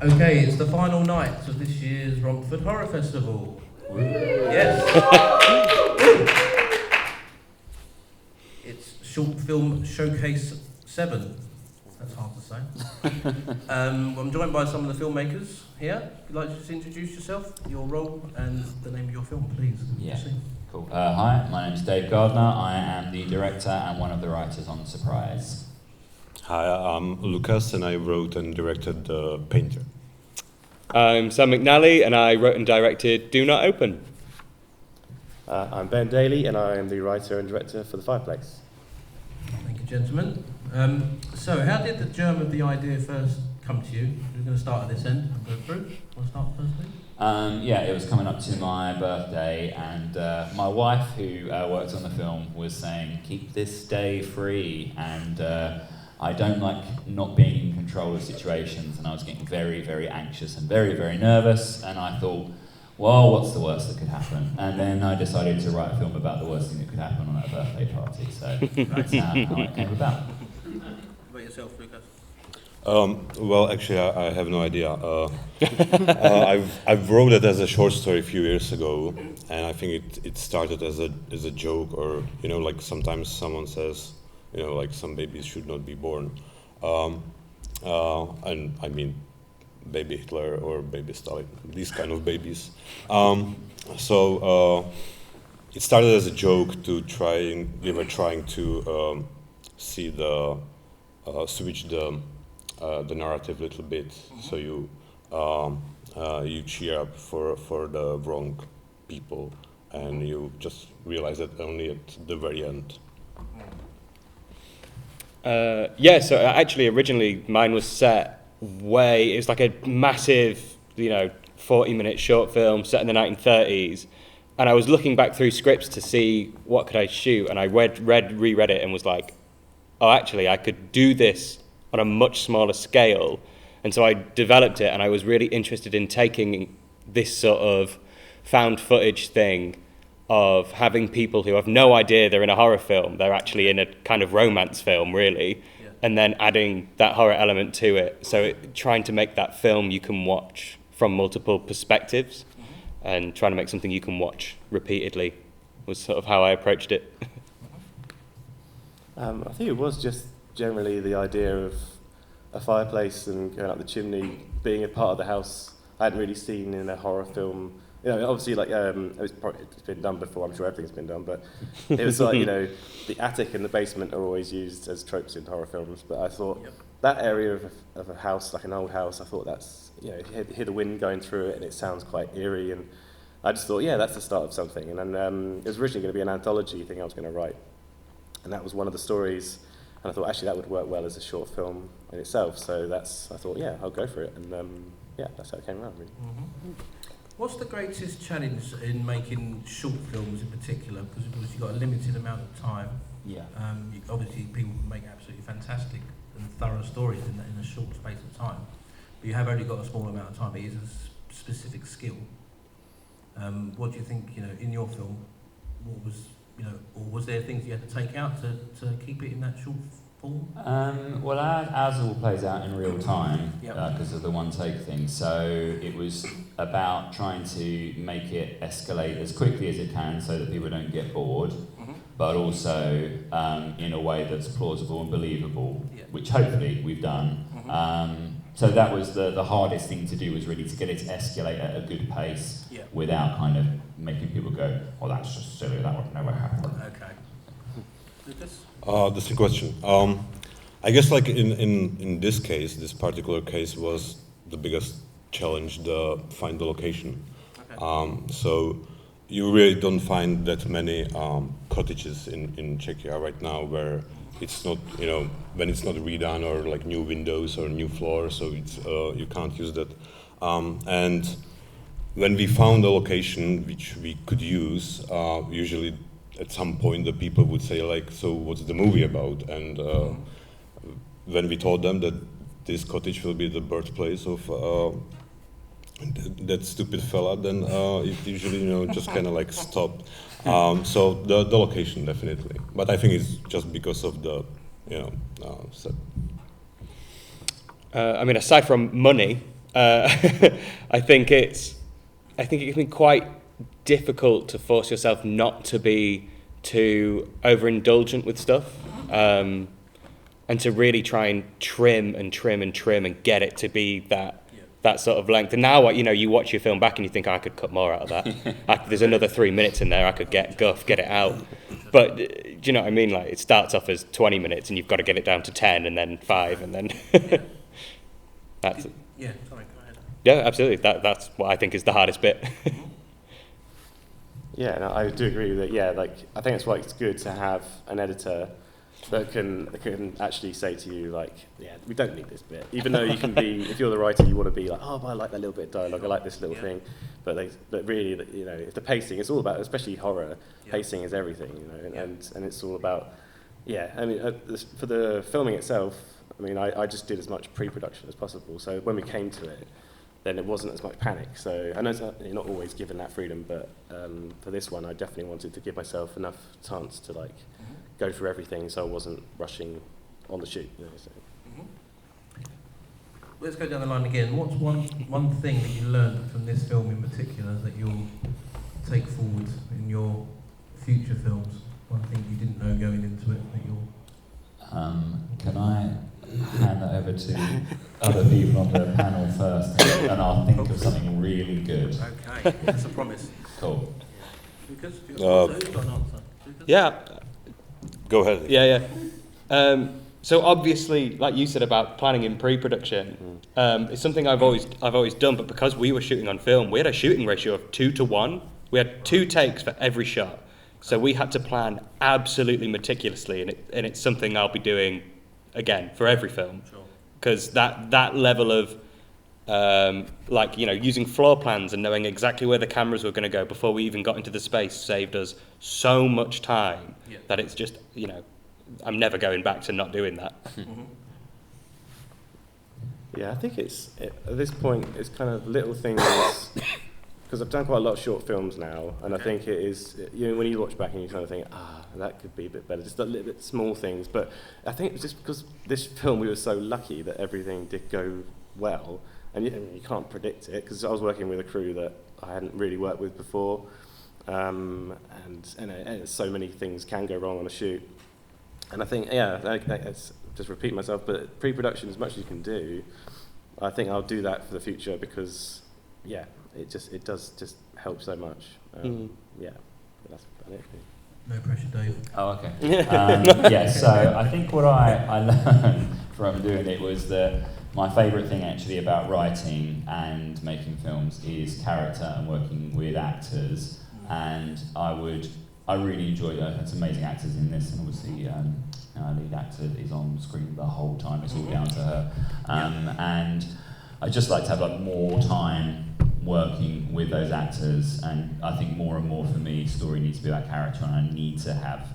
Okay, it's the final night of this year's Romford Horror Festival. Yes. It's Short Film Showcase 7. That's hard to say. I'm joined by some of the filmmakers here. If you'd like to just introduce yourself, your role, and the name of your film, please. Yeah, cool. Hi, my name's Dave Gardner. I am the director and one of the writers on Surprise. Hi, I'm Lukas, and I wrote and directed The Painter. I'm Sam McNally, and I wrote and directed Do Not Open. I'm Ben Daly, and I am the writer and director for The Fireplace. Thank you, gentlemen. So, how did the germ of the idea first come to you? We're going to start at this end and go through. Want to start first, please? Yeah, it was coming up to my birthday, and my wife, who worked on the film, was saying, keep this day free, and I don't like not being in control of situations, and I was getting very, very anxious and very, very nervous, and I thought, well, what's the worst that could happen? And then I decided to write a film about the worst thing that could happen on that birthday party, so that's how it came about. What about yourself, Lukas? Well, actually, I have no idea. I've wrote it as a short story a few years ago, and I think it started as a joke, or like sometimes someone says, like some babies should not be born, and I mean, baby Hitler or baby Stalin, these kind of babies. So it started as a joke we were trying to see switch the narrative a little bit, so you cheer up for the wrong people, and you just realize that only at the very end. So actually originally mine was set it was like a massive, 40-minute short film set in the 1930s, and I was looking back through scripts to see what could I shoot, and I reread it and was like, oh, actually I could do this on a much smaller scale, and so I developed it, and I was really interested in taking this sort of found footage thing of having people who have no idea they're in a horror film, they're actually in a kind of romance film, really, and then adding that horror element to it. So trying to make that film you can watch from multiple perspectives, and trying to make something you can watch repeatedly was sort of how I approached it. I think it was just generally the idea of a fireplace and going up the chimney being a part of the house I hadn't really seen in a horror film. Obviously, it's been done before. I'm sure everything's been done, but it was like the attic and the basement are always used as tropes in horror films. But I thought that area of a house, like an old house, I thought that's you hear the wind going through it, and it sounds quite eerie. And I just thought, that's the start of something. And then it was originally going to be an anthology thing I was going to write, and that was one of the stories. And I thought actually that would work well as a short film in itself. So I thought, I'll go for it. And that's how it came around, really. Mm-hmm. What's the greatest challenge in making short films in particular? Because you've got a limited amount of time. Yeah. Obviously, people can make absolutely fantastic and thorough stories in a short space of time. But you have only got a small amount of time. It is a specific skill. What do you think? In your film, what was or was there things you had to take out to keep it in that short form? Well, ours all plays out in real time Yep. because of the one-take thing. So it was about trying to make it escalate as quickly as it can so that people don't get bored, but also in a way that's plausible and believable, which hopefully we've done. So that was the hardest thing to do, was really to get it to escalate at a good pace without kind of making people go, well, that's just silly, that would never happen. Okay. Lukas? The same question. I guess like in this case, this particular case was the biggest challenge, find the location. Okay. So you really don't find that many cottages in Czechia right now where it's not, when it's not redone or like new windows or new floors, so it's you can't use that. And when we found a location which we could use, usually at some point the people would say like, so what's the movie about? And when we told them that this cottage will be the birthplace of that stupid fella, then it usually just kind of like stopped. So the location definitely, but I think it's just because of the set. Aside from money, I think it can be quite difficult to force yourself not to be too overindulgent with stuff, and to really try and trim and get it to be that sort of length. And now, you watch your film back and you think, I could cut more out of that. There's another 3 minutes in there. I could get it out. But do you know what I mean? Like, it starts off as 20 minutes and you've got to get it down to 10 and then 5 and then that's it. Yeah, sorry, go ahead. Yeah, absolutely. That's what I think is the hardest bit. Yeah, no, I do agree with it. Yeah, like I think that's why it's good to have an editor that can actually say to you, like, yeah, we don't need this bit. Even though you can be, if you're the writer, you want to be like, oh, but I like that little bit of dialogue, I like this little thing. But really, if the pacing, it's all about, especially horror, pacing is everything, and it's all about, I mean, for the filming itself, I mean, I just did as much pre-production as possible. So when we came to it, then it wasn't as much panic. So I know you're not always given that freedom, but for this one, I definitely wanted to give myself enough chance to go through everything, so I wasn't rushing on the shoot. So. Let's go down the line again. What's one thing that you learned from this film in particular that you'll take forward in your future films? One thing you didn't know going into it that you'll... Can I hand that over to other people on the panel first, and I'll think of something really good. Okay, that's a promise. Cool. Lucas, who's got an answer? Lucas? Yeah. Go ahead. Yeah. So obviously, like you said about planning in pre-production, it's something I've always done. But because we were shooting on film, we had a shooting ratio of 2 to 1. We had 2 takes for every shot, so we had to plan absolutely meticulously, and it's something I'll be doing again for every film, because that level of using floor plans and knowing exactly where the cameras were going to go before we even got into the space saved us so much time that it's just, I'm never going back to not doing that. Yeah, I think at this point, it's kind of little things, because I've done quite a lot of short films now, and I think it is, when you watch back and you kind of think, that could be a bit better, just a little bit small things, but I think it's just because this film, we were so lucky that everything did go well, and you can't predict it, because I was working with a crew that I hadn't really worked with before, and so many things can go wrong on a shoot. And I think, it's just repeat myself, but pre-production, as much as you can do, I think I'll do that for the future, because, it does just help so much. That's about it. No pressure, Dave. Oh, okay. So I think what I learned from doing it was that my favourite thing actually about writing and making films is character and working with actors. And I really enjoyed it. It's amazing actors in this, and obviously our lead actor is on screen the whole time. It's all down to her. And I just like to have more time working with those actors, and I think more and more for me, story needs to be about character, and I need to have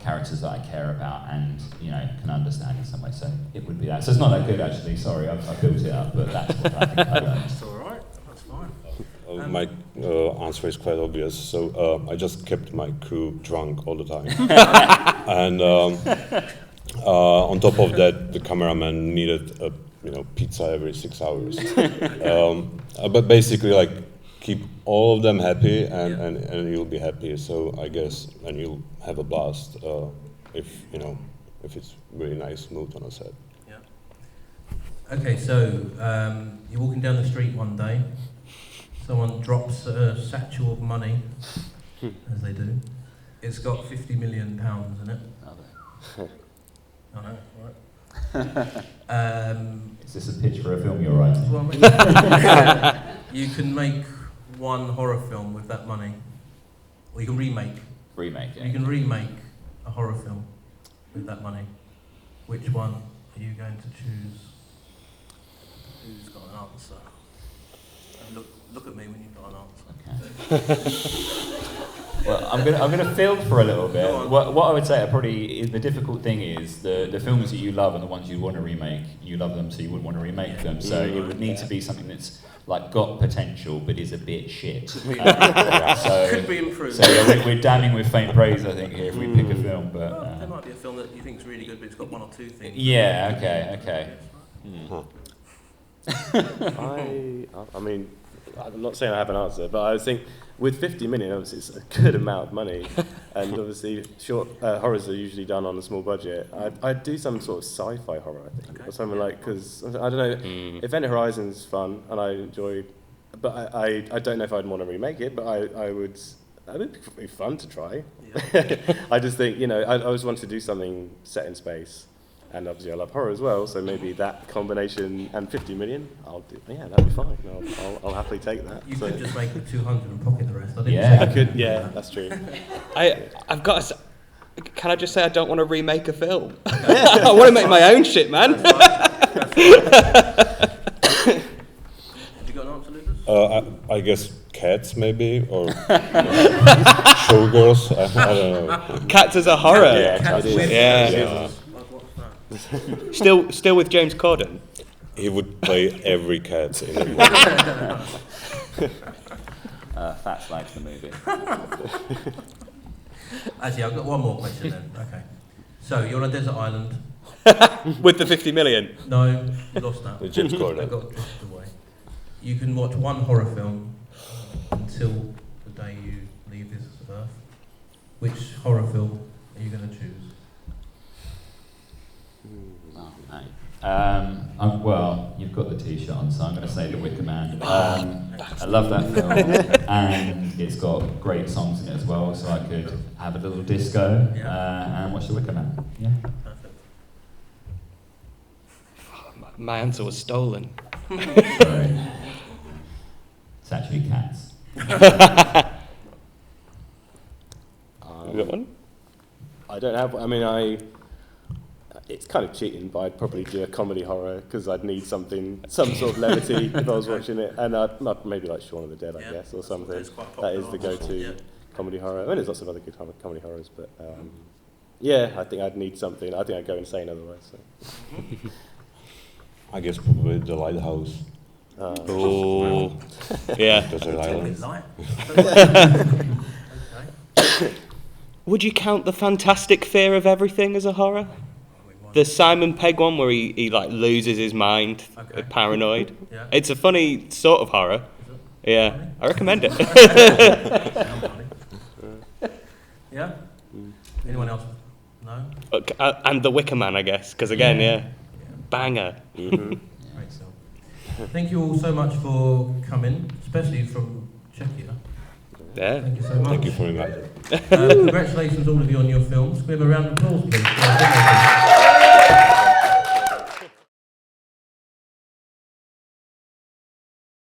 characters that I care about and can understand in some way. So it would be that. So it's not that good actually. Sorry, I built it up, but that's what I think I learned. That's all right. That's fine. My answer is quite obvious. So I just kept my crew drunk all the time, and on top of that, the cameraman needed a pizza every 6 hours. But basically, keep all of them happy, and you'll be happy. So I guess, and you'll have a blast if it's really nice mood on a set. Yeah. Okay, so you're walking down the street one day. Someone drops a satchel of money, as they do. It's got £50 million in it. I know, right? Is this a pitch for a film you're writing? Well, you can make one horror film with that money, or you can remake. You can remake a horror film with that money. Which one are you going to choose? Who's got an answer? And look at me when you've got an answer. Okay. Well, I'm gonna film for a little bit. What I would say the difficult thing is the films that you love and the ones you want to remake, you love them, so you wouldn't want to remake them. So it would need to be something that's got potential but is a bit shit. So could be improved. So we're damning with faint praise, I think, here if we pick a film. But there might be a film that you think is really good, but it's got one or two things. Yeah. Okay. I mean, I'm not saying I have an answer, but I think with 50 million, obviously it's a good amount of money, and obviously short horrors are usually done on a small budget. I'd do some sort of sci-fi horror, I think, or something like, because I don't know, Event Horizon's fun, and I enjoyed, but I don't know if I'd want to remake it, but I would. That would be fun to try. Yeah. I just think, I always want to do something set in space. And obviously I love horror as well, so maybe that combination and 50 million, that'd be fine. I'll happily take that. You could just make it 200 and pocket the rest. I could, that's true. I've got to, can I just say I don't want to remake a film? I want to make my own shit, man. Have you got an answer, Lucas? I guess Cats, maybe, or Showgirls. I don't know. Cats as a horror. Cats Yeah. Still with James Corden. He would play every cat in the movie. Fats likes the movie. Actually, I've got one more question then. Okay. So, you're on a desert island. With the 50 million. No, you lost that. With James Corden. I got drifted away. You can watch one horror film until the day you leave this earth. Which horror film are you going to choose? Oh, mate. Well, you've got the T-shirt on, so I'm going to say The Wicker Man. I love that film, and it's got great songs in it as well, so I could have a little disco and watch The Wicker Man. Yeah. Perfect. My answer was stolen. Sorry. It's actually Cats. You got one? I don't have. I mean, it's kind of cheating, but I'd probably do a comedy horror because I'd need some sort of levity if I was watching it, and I'd maybe like Shaun of the Dead, I guess, or something. That is the go-to comedy horror. I mean, there's lots of other good comedy horrors, but I think I'd need something. I think I'd go insane otherwise. So. I guess probably The Lighthouse. Oh, yeah. Desert Island. Okay. Would you count The Fantastic Fear of Everything as a horror? The Simon Pegg one where he like loses his mind, paranoid. Yeah. It's a funny sort of horror. Yeah, funny? I recommend it. Yeah? Anyone else? No? And The Wicker Man, I guess, because again, banger. Mm-hmm. Great stuff. Thank you all so much for coming, especially from Czechia. Yeah. Thank you so much. Thank you for inviting. Congratulations all of you on your films. Can we have a round of applause, please?